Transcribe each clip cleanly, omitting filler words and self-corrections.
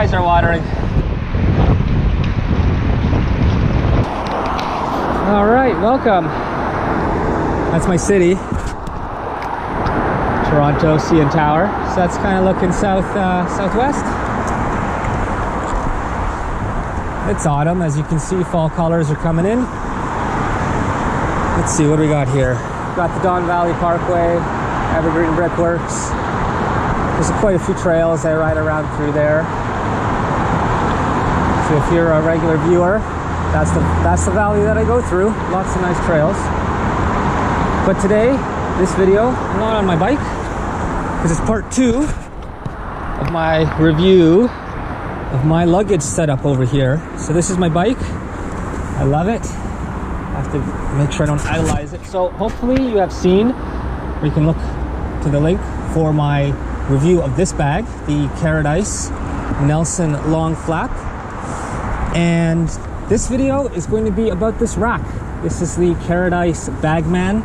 eyes are watering. All right, welcome. That's my city, Toronto CN Tower. So that's kind of looking southwest. It's autumn, as you can see. Fall colors are coming in. Let's see what we got here. Got the Don Valley Parkway, Evergreen Brickworks. There's quite a few trails I ride around through there. So if you're a regular viewer, that's the valley that I go through. Lots of nice trails. But today, this video, I'm not on my bike because it's part 2 of my review of my luggage setup over here. So this is my bike. I love it. I have to make sure I don't idolize it. So hopefully you have seen, or you can look to the link for my review of this bag, the Carradice Nelson Longflap. And this video is going to be about this rack. This is the Carradice Bagman.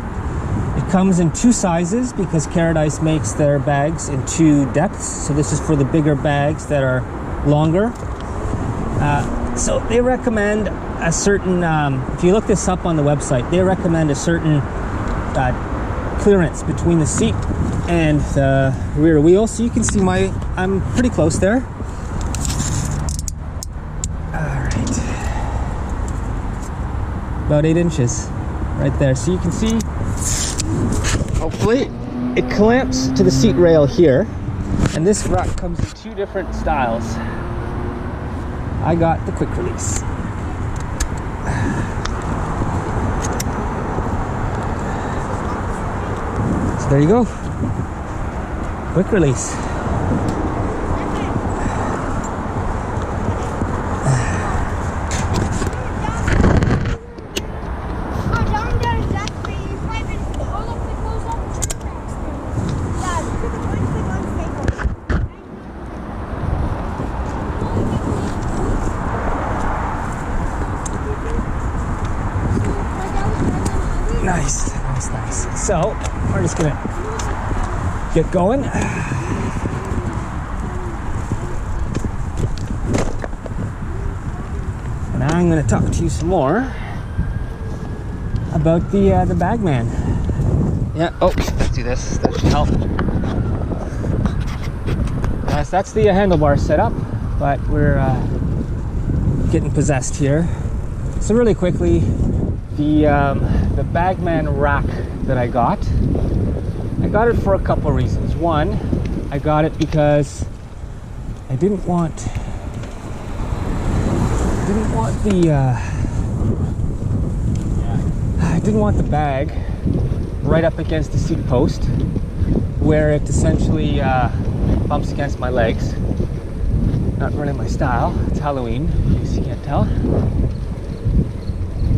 It comes in 2 sizes because Carradice makes their bags in 2 depths. So this is for the bigger bags that are longer. So they recommend a certain, if you look this up on the website, they recommend a certain clearance between the seat and the rear wheel. So you can see I'm pretty close there. All right. About 8 inches right there. So you can see, hopefully, it clamps to the seat rail here. And this rack comes in 2 different styles. I got the quick release. So there you go. Quick release. Nice. So we're just gonna get going. And I'm gonna talk to you some more about the Bagman. Yeah. Oh, let's do this. That should help. Yes, that's the handlebar setup, but we're getting possessed here. So really quickly, the Bagman rack that I got it for a couple of reasons. One, I got it because I didn't want the bag right up against the seat post where it essentially bumps against my legs. Not really my style. It's Halloween, in case you can't tell.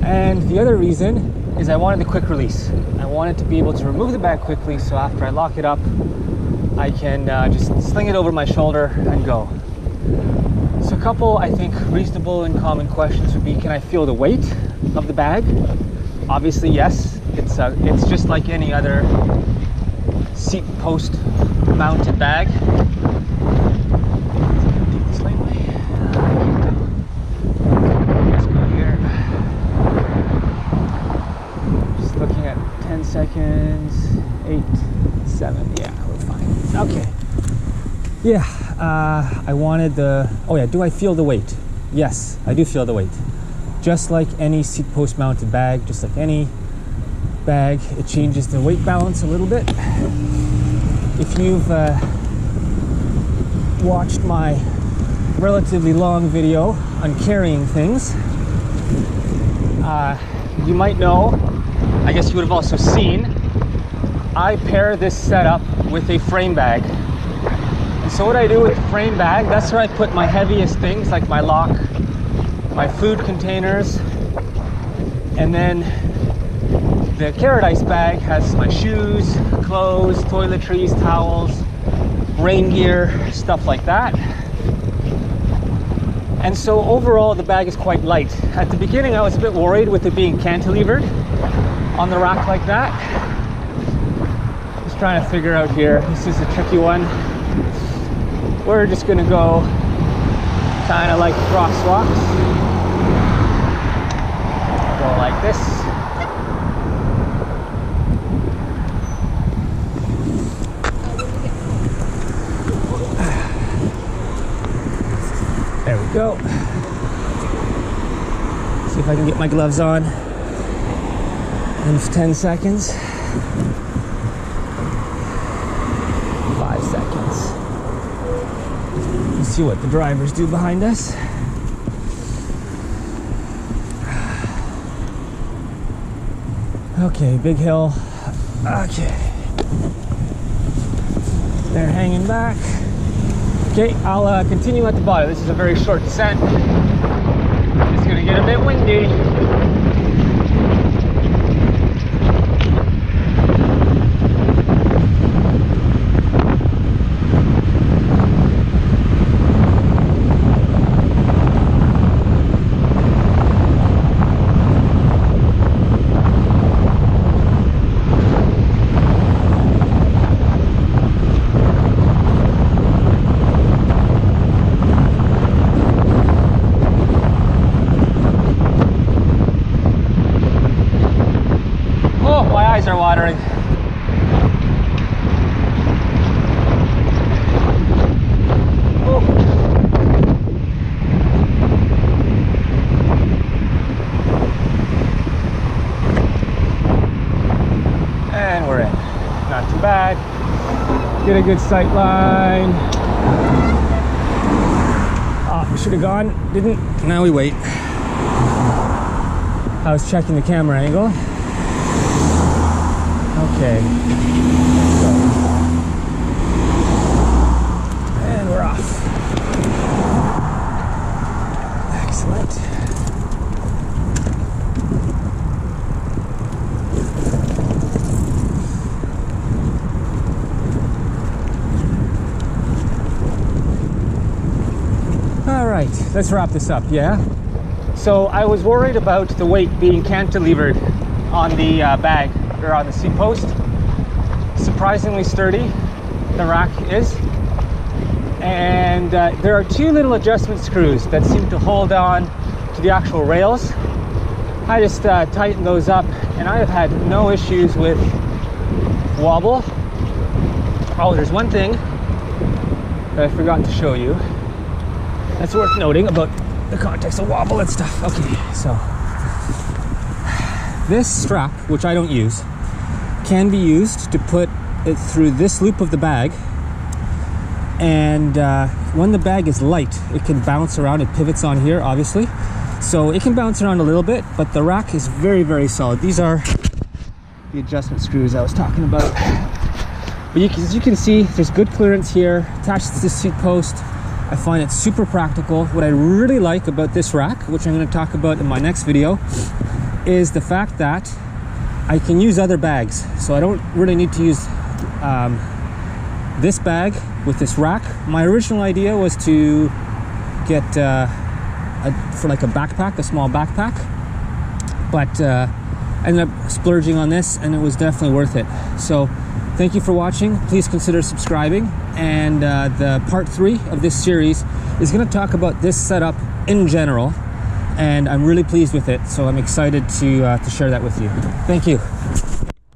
And the other reason is I wanted the quick release. I wanted to be able to remove the bag quickly, so after I lock it up, I can just sling it over my shoulder and go. So a couple, I think, reasonable and common questions would be, can I feel the weight of the bag? Obviously, yes. It's just like any other seat post mounted bag. Seconds, 8, 7, yeah, we're fine. Okay. Yeah, I wanted do I feel the weight? Yes, I do feel the weight. Just like any seat post mounted bag, just like any bag, it changes the weight balance a little bit. If you've watched my relatively long video on carrying things, you might know, I guess you would have also seen, I pair this setup with a frame bag. And so what I do with the frame bag, that's where I put my heaviest things like my lock, my food containers, and then the Carradice bag has my shoes, clothes, toiletries, towels, rain gear, stuff like that. And so overall the bag is quite light. At the beginning I was a bit worried with it being cantilevered on the rack like that. Just trying to figure out here. This is a tricky one. We're just gonna go kind of like crosswalks. Go like this. There we go. See if I can get my gloves on in 10 seconds. 5 seconds. Let's see what the drivers do behind us. Okay, big hill. Okay. They're hanging back. Okay, I'll continue at the bottom. This is a very short descent. It's gonna get a bit windy. Are watering. Oh. And we're in. Not too bad. Get a good sight line. Oh, we should have gone. Didn't. Now we wait. I was checking the camera angle. Okay, let's go. And we're off. Excellent. All right, let's wrap this up, yeah? So I was worried about the weight being cantilevered on the bag. Or on the seat post. Surprisingly sturdy, the rack is. And there are two little adjustment screws that seem to hold on to the actual rails. I just tightened those up and I have had no issues with wobble. Oh, there's one thing that I forgot to show you that's worth noting about the context of wobble and stuff. Okay, so this strap, which I don't use, can be used to put it through this loop of the bag, and when the bag is light, it can bounce around. It pivots on here, obviously, so it can bounce around a little bit, but the rack is very, very solid. These are the adjustment screws I was talking about. But as you can see, there's good clearance here, attached to the seat post. I find it super practical. What I really like about this rack, which I'm going to talk about in my next video, is the fact that I can use other bags. So I don't really need to use this bag with this rack. My original idea was to get for like a backpack, a small backpack, but I ended up splurging on this and it was definitely worth it. So thank you for watching. Please consider subscribing, and the part 3 of this series is going to talk about this setup in general, and I'm really pleased with it, so I'm excited to share that with you. Thank you.